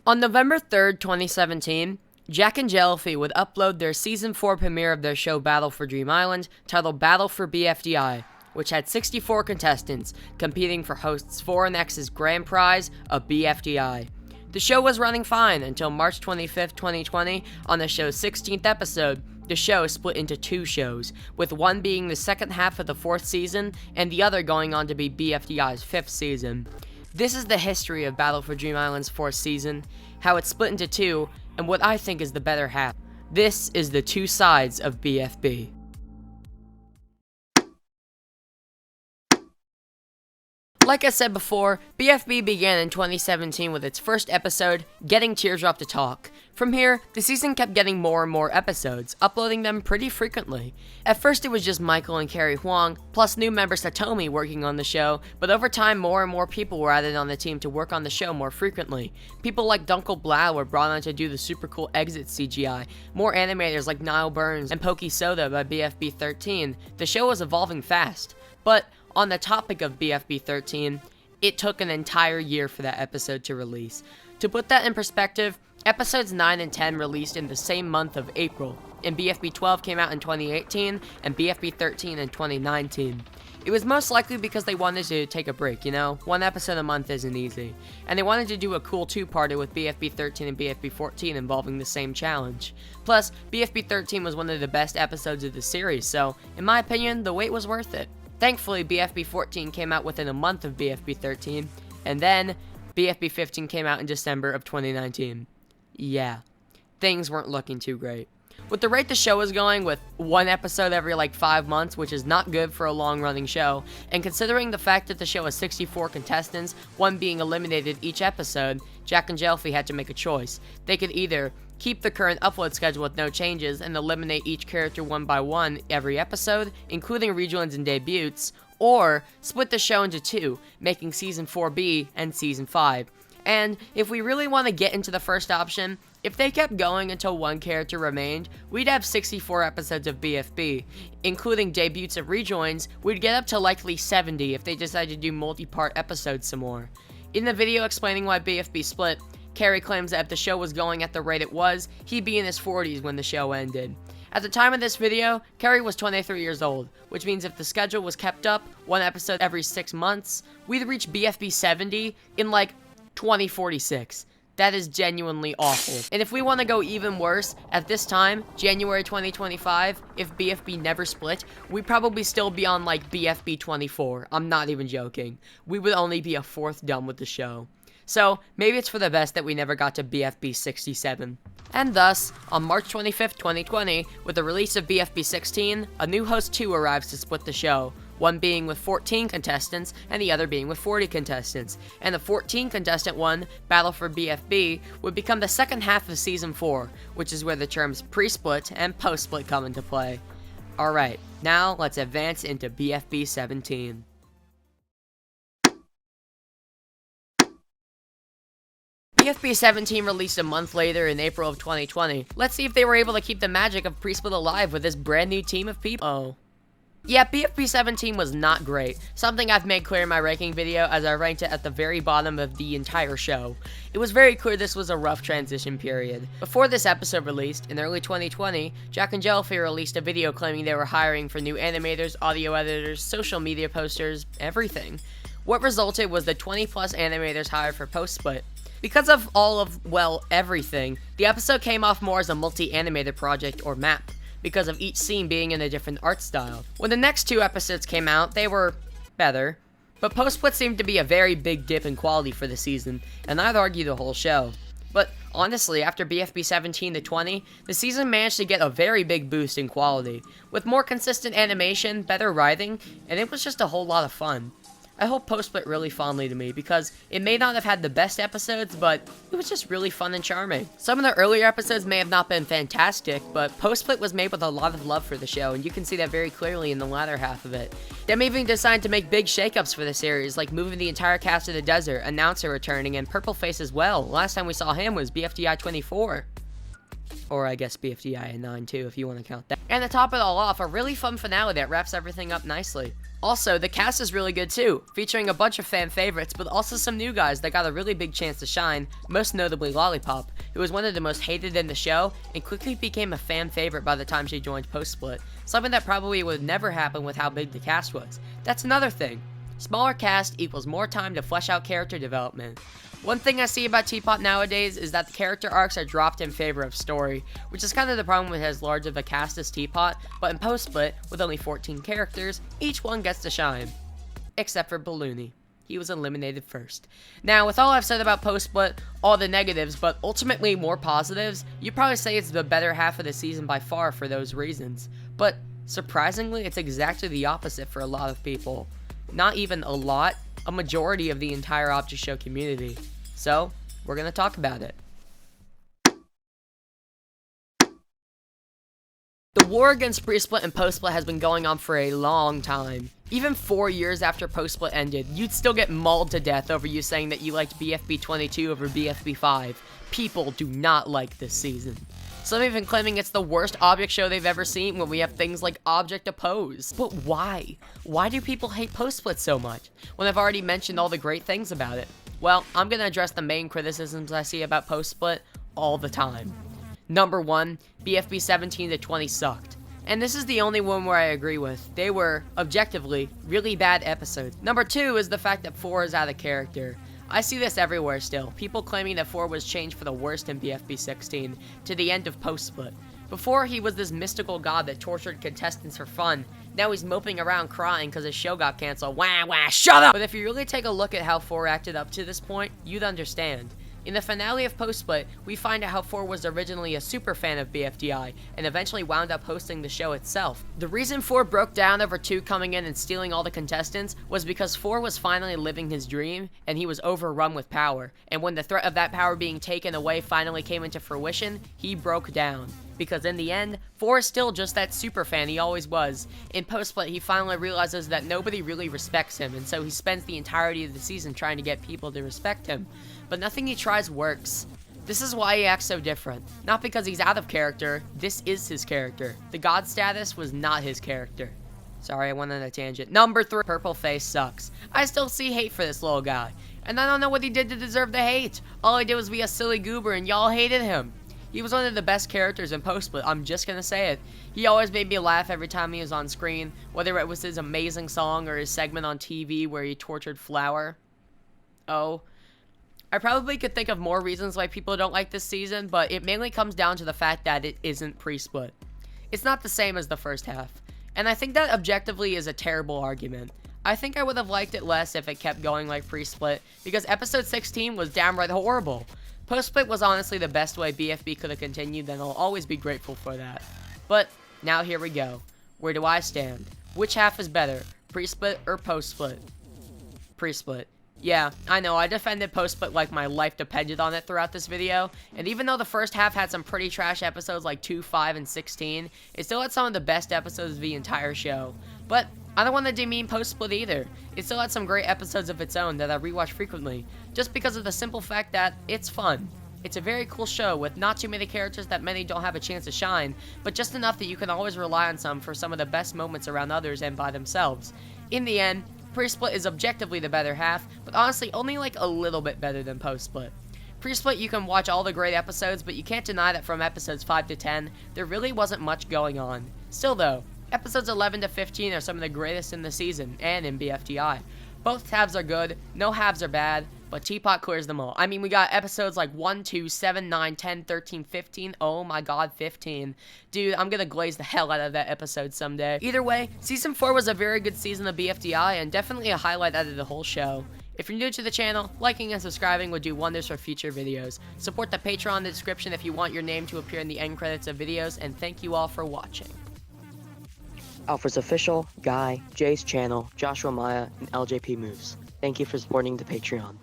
On November 3rd, 2017, Jack and Jellyfy would upload their Season 4 premiere of their show Battle for Dream Island, titled Battle for BFDI, which had 64 contestants competing for hosts 4 and X's grand prize of BFDI. The show was running fine until March 25th, 2020. On the show's 16th episode, the show split into 2 shows, with one being the second half of the 4th season and the other going on to be BFDI's 5th season. This is the history of Battle for Dream Island's 4th season, how it's split into 2, and what I think is the better half. This is the Two Sides of BFB. Like I said before, BFB began in 2017 with its first episode, Getting Teardrop to Talk. From here, the season kept getting more and more episodes, uploading them pretty frequently. At first it was just Michael and Carrie Huang, plus new member Satomi working on the show, but over time more and more people were added on the team to work on the show more frequently. People like Dunkel Blau were brought on to do the super cool exit CGI, more animators like Niall Burns and Pokey Soda by BFB 13. The show was evolving fast, but on the topic of BFB 13, it took an entire year for that episode to release. To put that in perspective, episodes 9 and 10 released in the same month of April, and BFB 12 came out in 2018, and BFB 13 in 2019. It was most likely because they wanted to take a break, you know? One episode a month isn't easy. And they wanted to do a cool 2-parter with BFB 13 and BFB 14 involving the same challenge. Plus, BFB 13 was one of the best episodes of the series, so, in my opinion, the wait was worth it. Thankfully, BFB 14 came out within a month of BFB 13, and then BFB 15 came out in December of 2019. Yeah, things weren't looking too great. With the rate the show was going, with one episode every 5 months, which is not good for a long-running show, and considering the fact that the show has 64 contestants, one being eliminated each episode, Jack and Jellyfy had to make a choice. They could either keep the current upload schedule with no changes and eliminate each character one by one every episode, including rejoins and debuts, or split the show into 2, making Season 4B and Season 5. And if we really want to get into the first option, if they kept going until one character remained, we'd have 64 episodes of BFB. Including debuts and rejoins, we'd get up to likely 70 if they decided to do multi-part episodes some more. In the video explaining why BFB split, Carrie claims that if the show was going at the rate it was, he'd be in his 40s when the show ended. At the time of this video, Carrie was 23 years old, which means if the schedule was kept up, one episode every 6 months, we'd reach BFB 70 in 2046. That is genuinely awful. And if we want to go even worse, at this time, January 2025, if BFB never split, we'd probably still be on BFB 24. I'm not even joking. We would only be a 4th done with the show. So, maybe it's for the best that we never got to BFB 67. And thus, on March 25th, 2020, with the release of BFB 16, a new host 2 arrives to split the show, one being with 14 contestants and the other being with 40 contestants. And the 14 contestant one, Battle for BFB, would become the second half of Season 4, which is where the terms pre-split and post-split come into play. Alright, now let's advance into BFB 17. BFB 17 released a month later in April of 2020. Let's see if they were able to keep the magic of pre-split alive with this brand new team of people. Oh. Yeah, BFB 17 was not great, something I've made clear in my ranking video as I ranked it at the very bottom of the entire show. It was very clear this was a rough transition period. Before this episode released, in early 2020, Jack and Jellyfy released a video claiming they were hiring for new animators, audio editors, social media posters, everything. What resulted was the 20+ animators hired for post-split. Because of all of, well, everything, the episode came off more as a multi-animated project or map, because of each scene being in a different art style. When the next 2 episodes came out, they were better, but post-split seemed to be a very big dip in quality for the season, and I'd argue the whole show. But honestly, after BFB 17 to 20, the season managed to get a very big boost in quality, with more consistent animation, better writing, and it was just a whole lot of fun. I hold post-split really fondly to me because it may not have had the best episodes, but it was just really fun and charming. Some of the earlier episodes may have not been fantastic, but post-split was made with a lot of love for the show, and you can see that very clearly in the latter half of it. Them even decided to make big shakeups for the series, like moving the entire cast to the desert, Announcer returning, and Purpleface as well. Last time we saw him was BFDI 24. Or I guess BFDI and 9 too, if you want to count that. And to top it all off, a really fun finale that wraps everything up nicely. Also, the cast is really good too, featuring a bunch of fan favorites, but also some new guys that got a really big chance to shine, most notably Lollipop, who was one of the most hated in the show, and quickly became a fan favorite by the time she joined post-split, something that probably would never happen with how big the cast was. That's another thing. Smaller cast equals more time to flesh out character development. One thing I see about Teapot nowadays is that the character arcs are dropped in favor of story, which is kind of the problem with as large of a cast as Teapot, but in post-split, with only 14 characters, each one gets to shine. Except for Balloony. He was eliminated first. Now, with all I've said about post-split, all the negatives, but ultimately more positives, you'd probably say it's the better half of the season by far for those reasons. But, surprisingly, it's exactly the opposite for a lot of people. Not even a lot, a majority of the entire Object Show community. So, we're gonna talk about it. The war against pre-split and post-split has been going on for a long time. Even 4 years after post-split ended, you'd still get mauled to death over you saying that you liked BFB 22 over BFB 5. People do not like this season. Some even claiming it's the worst Object Show they've ever seen when we have things like Object Oppose. But why? Why do people hate post-split so much, when I've already mentioned all the great things about it? Well, I'm gonna address the main criticisms I see about post-split all the time. Number 1, BFB 17 to 20 sucked. And this is the only one where I agree with. They were, objectively, really bad episodes. Number 2 is the fact that 4 is out of character. I see this everywhere still. People claiming that 4 was changed for the worst in BFB 16, to the end of post-split. Before, he was this mystical god that tortured contestants for fun. Now he's moping around crying because his show got canceled. Wah wah, shut up! But if you really take a look at how 4 acted up to this point, you'd understand. In the finale of post-split, we find out how 4 was originally a super fan of BFDI, and eventually wound up hosting the show itself. The reason 4 broke down over 2 coming in and stealing all the contestants was because 4 was finally living his dream, and he was overrun with power. And when the threat of that power being taken away finally came into fruition, he broke down. Because in the end, 4 is still just that super fan he always was. In post-split, he finally realizes that nobody really respects him, and so he spends the entirety of the season trying to get people to respect him. But nothing he tries works. This is why he acts so different. Not because he's out of character, this is his character. The god status was not his character. Sorry, I went on a tangent. Number 3, Purple Face sucks. I still see hate for this little guy. And I don't know what he did to deserve the hate. All he did was be a silly goober and y'all hated him. He was one of the best characters in post-split, I'm just gonna say it. He always made me laugh every time he was on screen, whether it was his amazing song or his segment on TV where he tortured Flower. Oh. I probably could think of more reasons why people don't like this season, but it mainly comes down to the fact that it isn't pre-split. It's not the same as the first half, and I think that objectively is a terrible argument. I think I would have liked it less if it kept going like pre-split, because episode 16 was downright horrible. Post-split was honestly the best way BFB could have continued, and I'll always be grateful for that. But, now here we go. Where do I stand? Which half is better, pre-split or post-split? Pre-split. Yeah, I know, I defended post-split like my life depended on it throughout this video, and even though the first half had some pretty trash episodes like 2, 5, and 16, it still had some of the best episodes of the entire show. But, I don't want to demean post-split either. It still had some great episodes of its own that I rewatch frequently, just because of the simple fact that it's fun. It's a very cool show with not too many characters that many don't have a chance to shine, but just enough that you can always rely on some for some of the best moments around others and by themselves. In the end, pre-split is objectively the better half, but honestly only like a little bit better than post-split. Pre-split you can watch all the great episodes, but you can't deny that from episodes 5 to 10, there really wasn't much going on. Still though, episodes 11 to 15 are some of the greatest in the season, and in BFDI. Both halves are good, no halves are bad, but Teapot clears them all. I mean, we got episodes like 1, 2, 7, 9, 10, 13, 15. Oh my god, 15. Dude, I'm gonna glaze the hell out of that episode someday. Either way, Season 4 was a very good season of BFDI, and definitely a highlight out of the whole show. If you're new to the channel, liking and subscribing would do wonders for future videos. Support the Patreon in the description if you want your name to appear in the end credits of videos, and thank you all for watching. Alfred's Official, Guy, Jay's channel, Joshua Maya, and LJP Moves. Thank you for supporting the Patreon.